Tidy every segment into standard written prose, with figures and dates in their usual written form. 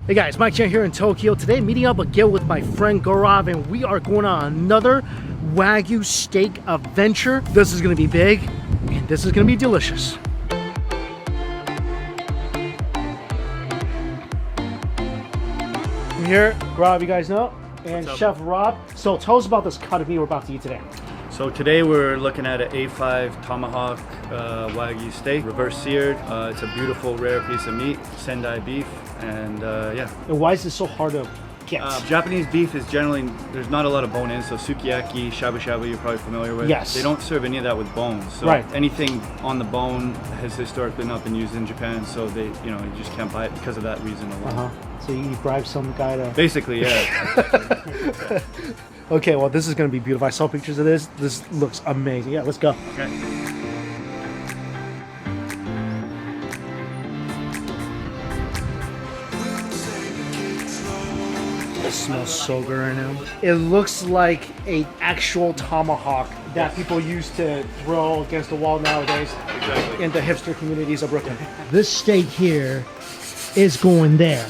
Hey guys, Mike Chan here in Tokyo. Today meeting up again with my friend Gaurav, and we are going on another Wagyu steak adventure. This is gonna be big and this is gonna be delicious. I'm here, Gaurav, you guys know, and Chef Rob. So tell us about this cut of meat we're about to eat today. So today we're looking at an A5 Tomahawk Wagyu steak, reverse seared. It's a beautiful rare piece of meat, Sendai beef, and yeah. And why is this so hard to get? Japanese beef is generally, there's not a lot of bone in, so sukiyaki, shabu shabu you're probably familiar with. Yes. They don't serve any of that with bones. So anything on the bone has historically not been used in Japan, so they, you just can't buy it because of that reason alone. So you bribe some guy to... Basically, yeah. Okay, well, this is going to be beautiful. I saw pictures of this. This looks amazing. Yeah, let's go. Okay. It smells so good right now. It looks like an actual tomahawk that people use to throw against the wall nowadays in the hipster communities of Brooklyn. This steak here is going there.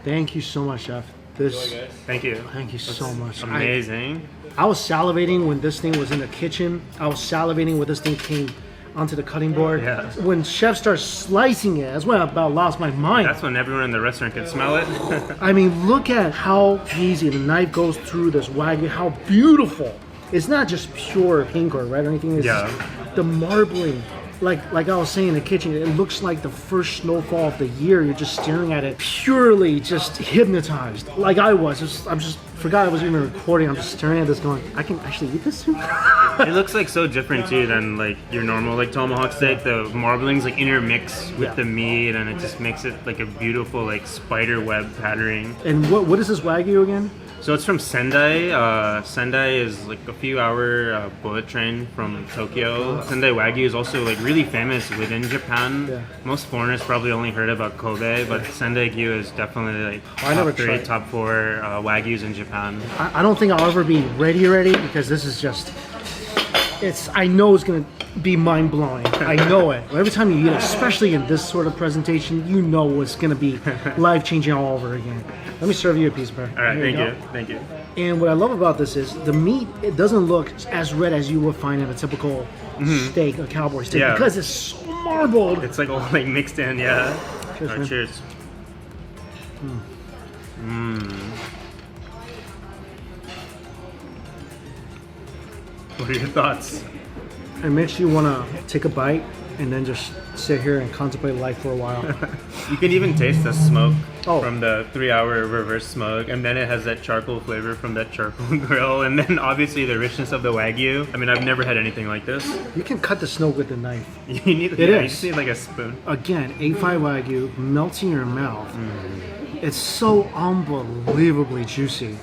Thank you so much, Chef. Thank you. Thank you so much. Amazing. I was salivating when this thing was in the kitchen. I was salivating when this thing came onto the cutting board. Yeah. When Chef starts slicing it, that's when I about lost my mind. That's when everyone in the restaurant could smell it. I mean, look at how easy the knife goes through this Wagyu, how beautiful. It's not just pure pink or red or anything. It's just the marbling. Like I was saying in the kitchen, it looks like the first snowfall of the year. You're just staring at it, purely just hypnotized. Like I was. I just forgot I was even recording. I'm just staring at this going, I can actually eat this too? It looks like so different too than like your normal like tomahawk steak. The marbling's like intermixed with the meat, and it just makes it like a beautiful like spider web patterning. And what is this Wagyu again? So it's from Sendai. Sendai is like a few hour bullet train from Tokyo. Sendai Wagyu is also like really famous within Japan. Yeah. Most foreigners probably only heard about Kobe, but Sendai Gyu is definitely like top 4 Wagyus in Japan. I don't think I'll ever be ready because this is just, I know it's gonna be mind-blowing. I know it. Every time you eat it, especially in this sort of presentation, you know it's gonna be life-changing all over again. Let me serve you a piece, bro. All right, thank you. And what I love about this is the meat, it doesn't look as red as you would find in a typical steak, a cowboy steak, because it's so marbled. It's like all like mixed in, yeah. Cheers, all right, cheers. What are your thoughts? It makes you want to take a bite and then just sit here and contemplate life for a while. You can even taste the smoke from the 3-hour reverse smoke, and then it has that charcoal flavor from that charcoal grill, and then obviously the richness of the Wagyu. I mean, I've never had anything like this. You can cut the snow with a knife. You need, you just need like a spoon. Again, A5 Wagyu melts in your mouth. It's so unbelievably juicy.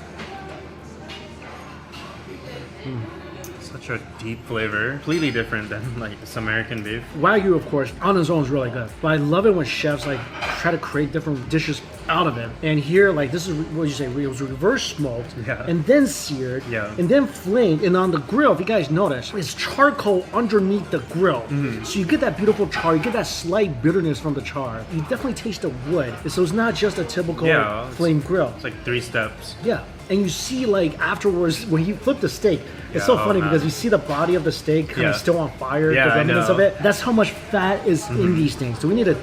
Such a deep flavor, completely different than like this American beef. Wagyu, of course, on its own is really good, but I love it when chefs like try to create different dishes out of it. And here, like, this is what you say, it was reverse smoked, and then seared, and then flamed, and on the grill, if you guys notice, it's charcoal underneath the grill. So you get that beautiful char, you get that slight bitterness from the char. You definitely taste the wood. So it's not just a typical flame grill. It's like 3 steps. Yeah. And you see, like, afterwards, when you flip the steak, it's so funny because you see the body of the steak kind of still on fire, the remnants of it. That's how much fat is in these things. Do we need a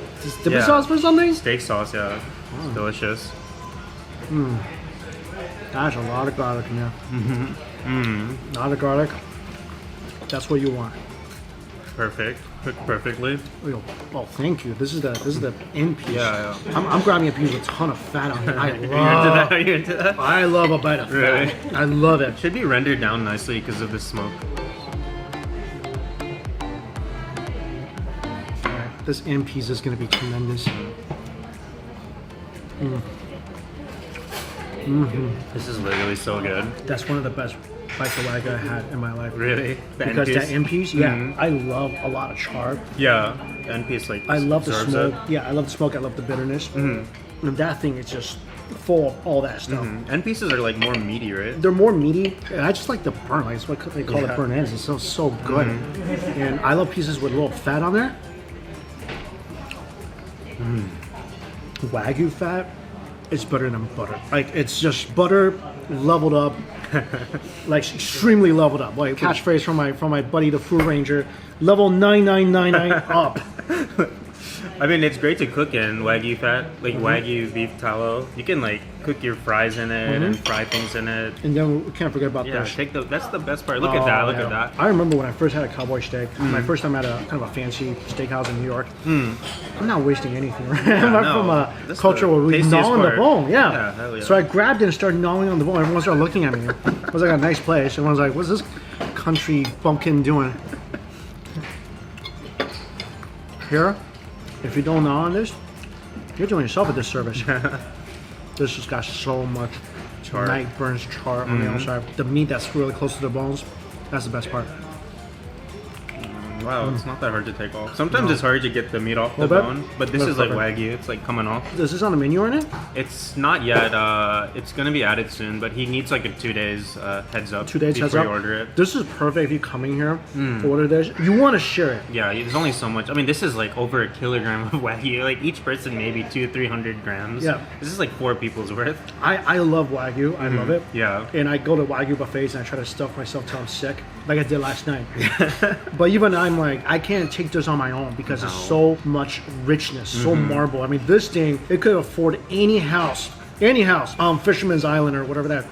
dipping sauce for something? Steak sauce, It's delicious. Gosh, a lot of garlic in there. A lot of garlic. That's what you want. Perfect. Cooked perfectly. Oh, thank you. This is the end piece. Yeah. I'm grabbing a piece with a ton of fat on it. I Are you into love. that? Are you into that? I love a bite of fat. Really? I love it. Should be rendered down nicely because of the smoke. Alright, this end piece is gonna be tremendous. This is literally so good. That's one of the best bites of Wagyu I had in my life. Really? The end Because piece? that end piece, yeah, I love a lot of char. Yeah, the end piece like I love the absorbs smoke. it. Yeah, I love the smoke. I love the bitterness. And that thing is just full of all that stuff. End pieces are like more meaty, right? They're more meaty, and I just like the burn. Like, it's what they call it burn ends. It's so good. And I love pieces with a little fat on there. Wagyu fat, it's better than butter. Like it's just butter leveled up, like extremely leveled up. Like catchphrase from my buddy the Food Ranger, level 9999 up. I mean, it's great to cook in Wagyu fat, like Wagyu beef tallow. You can like cook your fries in it and fry things in it. And then we can't forget about Yeah, this. that's the best part. Look at that, look yeah. at that. I remember when I first had a cowboy steak, my first time at a kind of a fancy steakhouse in New York. I'm not wasting anything, right? I'm no. from a That's culture the where we tastiest gnaw on the part. bone, Yeah, hell yeah. So I grabbed it and started gnawing on the bone. Everyone started looking at me. It was like a nice place. Everyone's like, what's this country bumpkin doing? Here, if you don't gnaw on this, you're doing yourself a disservice. This has got so much Char. night burns char on the outside. The meat that's really close to the bones, that's the best part. Wow, it's not that hard to take off. Sometimes it's hard to get the meat off the Well, bone, but this that's is like perfect. Wagyu. It's like coming off. Is this on the menu right now? It's not yet. It's gonna be added soon, but he needs like a 2 days heads up. 2 days before heads up. you order it. This is perfect if you coming here to order this. You want to share it. Yeah, there's only so much. I mean, this is like over a kilogram of Wagyu. Like each person maybe 200-300 grams. Yeah. This is like 4 people's worth. I love Wagyu. I love it. Yeah. And I go to Wagyu buffets and I try to stuff myself till I'm sick, like I did last night. But even I'm like, I can't take this on my own because it's so much richness, so marble. I mean, this thing, it could afford any house, Fisherman's Island or whatever that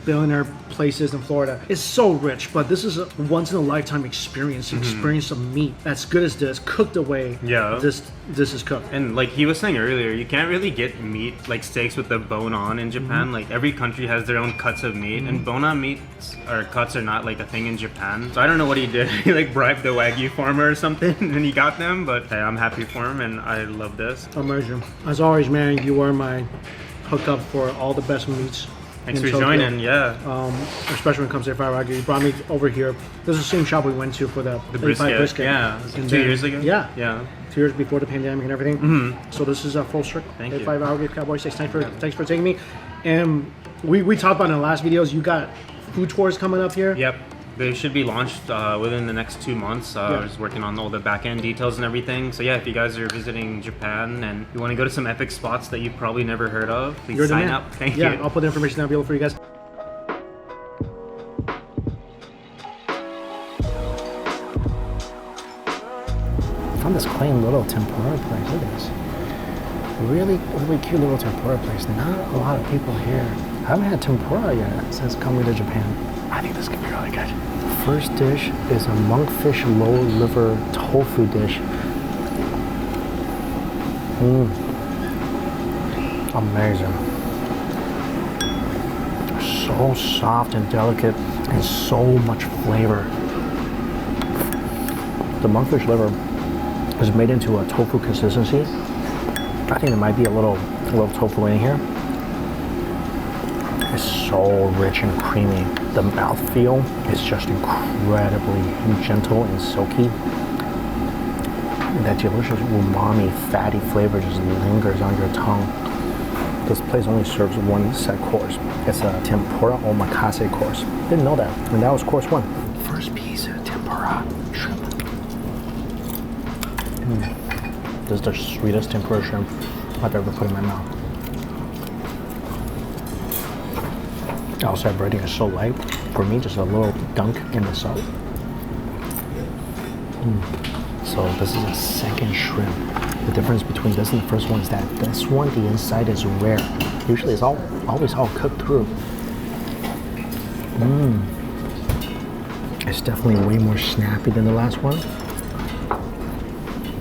billionaire place is in Florida. It's so rich, but this is a once in a lifetime experience, experience of meat as good as this, cooked the way this is cooked. And like he was saying earlier, you can't really get meat like steaks with the bone on in Japan. Like every country has their own cuts of meat, and bone on meats or cuts are not like a thing in Japan. So I don't know what he did. He like bribed the Wagyu farmer or something, and he got them. But hey, I'm happy for him, and I love this. Amazing. As always, man, you are my hookup for all the best meats. Thanks in for Tokyo. joining. Yeah. Especially when it comes to A5 Wagyu. You brought me over here. This is the same shop we went to for the brisket. brisket. Yeah, was it And 2 then- years ago? Yeah. Yeah. 2 years before the pandemic and everything. So this is a full circle. Thank you. A5 Wagyu Cowboy Steaks. Thanks for taking me. And we talked about in the last videos, you got food tours coming up here. Yep. They should be launched within the next 2 months. I was working on all the back end details and everything. So yeah, if you guys are visiting Japan and you want to go to some epic spots that you've probably never heard of, please You're the sign man. up. Thank Yeah, you. I'll put the information down below for you guys. Found this quaint little tempura place. Look at this. Really cute little tempura place. Not a lot of people here. I haven't had tempura yet since coming to Japan. I think this could be really good. The first dish is a monkfish lower liver tofu dish. Amazing. So soft and delicate and so much flavor. The monkfish liver is made into a tofu consistency. I think there might be a little tofu in here. It's so rich and creamy. The mouthfeel is just incredibly gentle and silky. That delicious umami, fatty flavor just lingers on your tongue. This place only serves one set course. It's a tempura omakase course. Didn't know that. And that was course 1. First piece of tempura shrimp. This is the sweetest tempura shrimp I've ever put in my mouth. Also, breading is so light. For me, just a little dunk in the salt. So this is a second shrimp. The difference between this and the first one is that this one, the inside is rare. Usually it's always all cooked through. It's definitely way more snappy than the last one.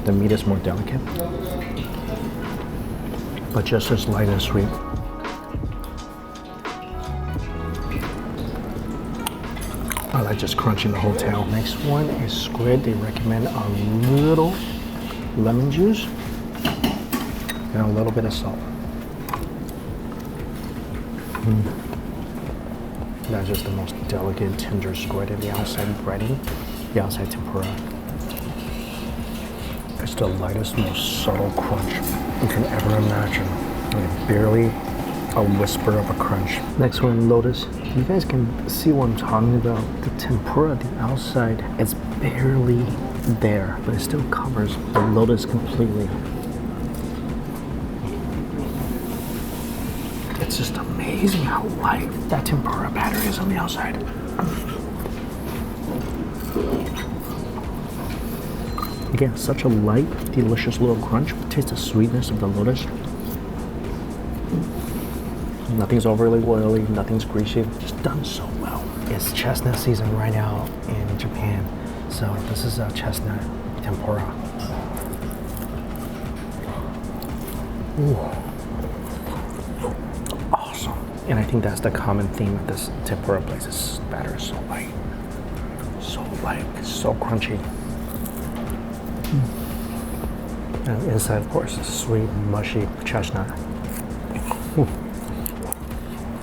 The meat is more delicate, but just as light and sweet. I like just crunching the whole tail. Next one is squid. They recommend a little lemon juice and a little bit of salt. That's just the most delicate, tender squid in the outside breading, the outside tempura. It's the lightest, most subtle crunch you can ever imagine. Like barely a whisper of a crunch. Next one, lotus. You guys can see what I'm talking about. The tempura, the outside, it's barely there, but it still covers the lotus completely. It's just amazing how light that tempura batter is on the outside. Again, such a light, delicious little crunch. Taste the sweetness of the lotus. Nothing's overly oily, nothing's greasy, just done so well. It's chestnut season right now in Japan, so this is a chestnut tempura. Ooh. Awesome. And I think that's the common theme of this tempura place. This batter is so light, so crunchy. And inside, of course, is sweet, mushy chestnut. Ooh.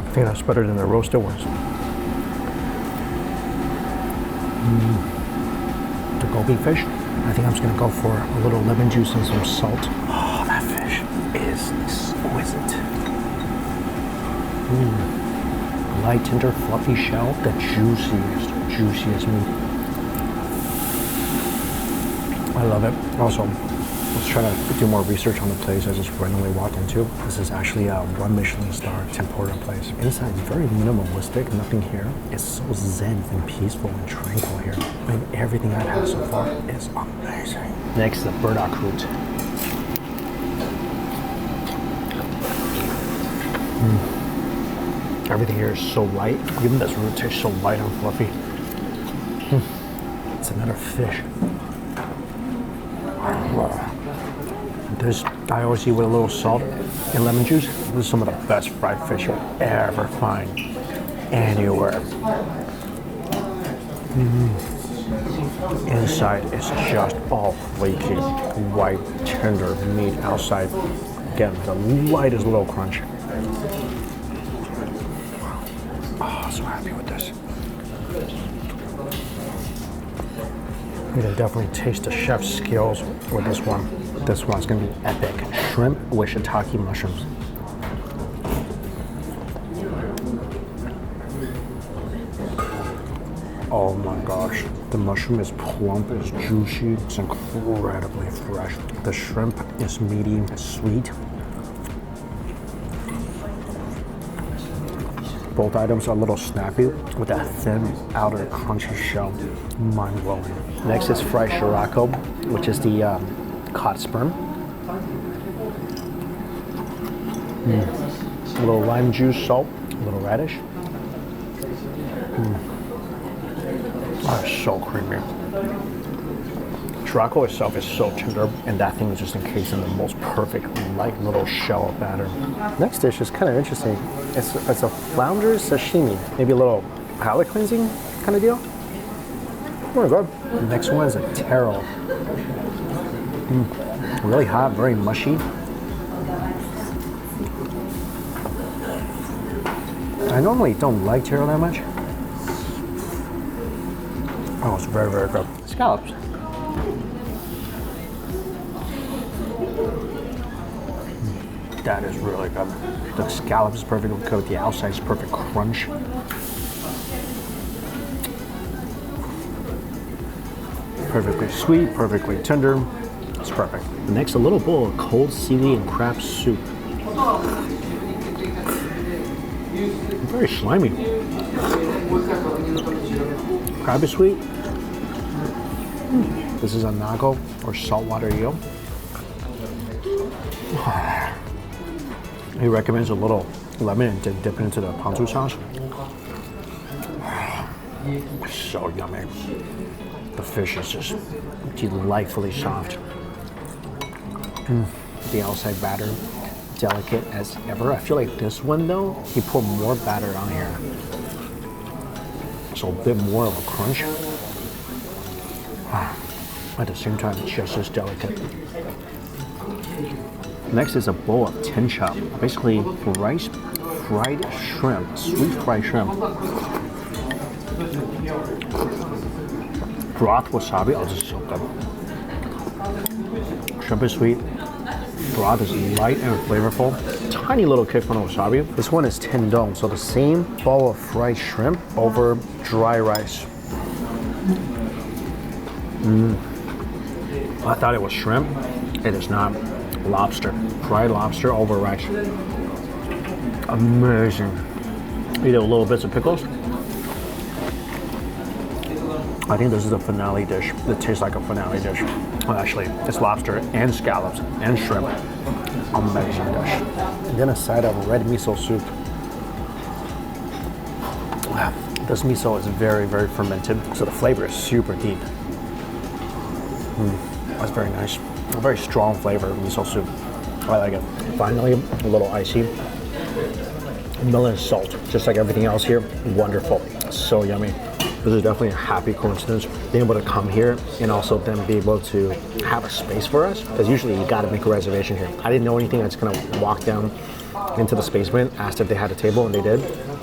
I think that's better than the roasted ones. The goby fish, I think I'm just gonna go for a little lemon juice and some salt. Oh, that fish is exquisite. Light, tender, fluffy shell, the juiciest meat. I love it. Also, I was trying to do more research on the place I just randomly walked into. This is actually a 1 Michelin star tempura place. Inside, very minimalistic, nothing here. It's so zen and peaceful and tranquil here. And everything I've had so far is amazing. Next, the burdock root. Everything here is so light. Even this root tastes so light and fluffy. It's another fish. This, I always eat with a little salt and lemon juice. This is some of the best fried fish you'll ever find anywhere. Inside is just all flaky, white, tender meat. Outside, again, the lightest little crunch. Oh, so happy with this. You can definitely taste the chef's skills with this one. This one's gonna be epic. Shrimp with shiitake mushrooms. Oh my gosh. The mushroom is plump, it's juicy, it's incredibly fresh. The shrimp is meaty, it's sweet. Both items are a little snappy with that thin outer crunchy shell. Mind-blowing. Next is fried shirako, which is the cod sperm. A little lime juice, salt, a little radish. Oh, it's so creamy. Shirako itself is so tender, and that thing is just encased in the most perfect, light little shell of batter. Next dish is kind of interesting. It's a flounder sashimi, maybe a little palate cleansing kind of deal. Very good. The next one is a taro. Really hot, very mushy. I normally don't like taro that much. Oh, it's very, very good. Scallops. That is really good. The scallops is perfectly cooked. The outside is perfect crunch. Perfectly sweet, perfectly tender. It's perfect. Next, a little bowl of cold seaweed and crab soup. Very slimy. Crab is sweet. This is a nago or saltwater eel. He recommends a little lemon and dip it into the ponzu sauce. So yummy. The fish is just delightfully soft. The outside batter, delicate as ever. I feel like this one though, he put more batter on here. So a bit more of a crunch. At the same time, just as delicate. Next is a bowl of tencha, basically rice fried shrimp, sweet fried shrimp. Broth wasabi, oh, this is so good. Shrimp is sweet, broth is light and flavorful. Tiny little kick from the wasabi. This one is tendon, so the same bowl of fried shrimp over dry rice. I thought it was shrimp. It is not. Lobster. Fried lobster over rice. Amazing. Eat a little bits of pickles. I think this is a finale dish. It tastes like a finale dish. Well, actually, it's lobster and scallops and shrimp. Amazing dish. And then a side of red miso soup. This miso is very, very fermented, so the flavor is super deep. That's very nice. A very strong flavor of miso soup. I like it. Finally, a little icy. Melon salt, just like everything else here. Wonderful. So yummy. This is definitely a happy coincidence, being able to come here and also then be able to have a space for us, because usually you got to make a reservation here. I didn't know anything. I just kind of walked down into the basement, asked if they had a table, and they did.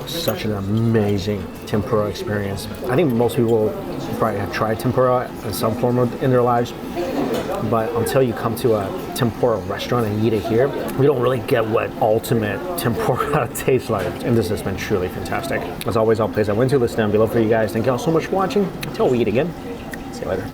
Such an amazing tempura experience. I think most people probably have tried tempura in some form in their lives, but until you come to a tempura restaurant and eat it here, we don't really get what ultimate tempura tastes like. And this has been truly fantastic. As always, I'll place a link to this down below for you guys. Thank you all so much for watching. Until we eat again, see you later.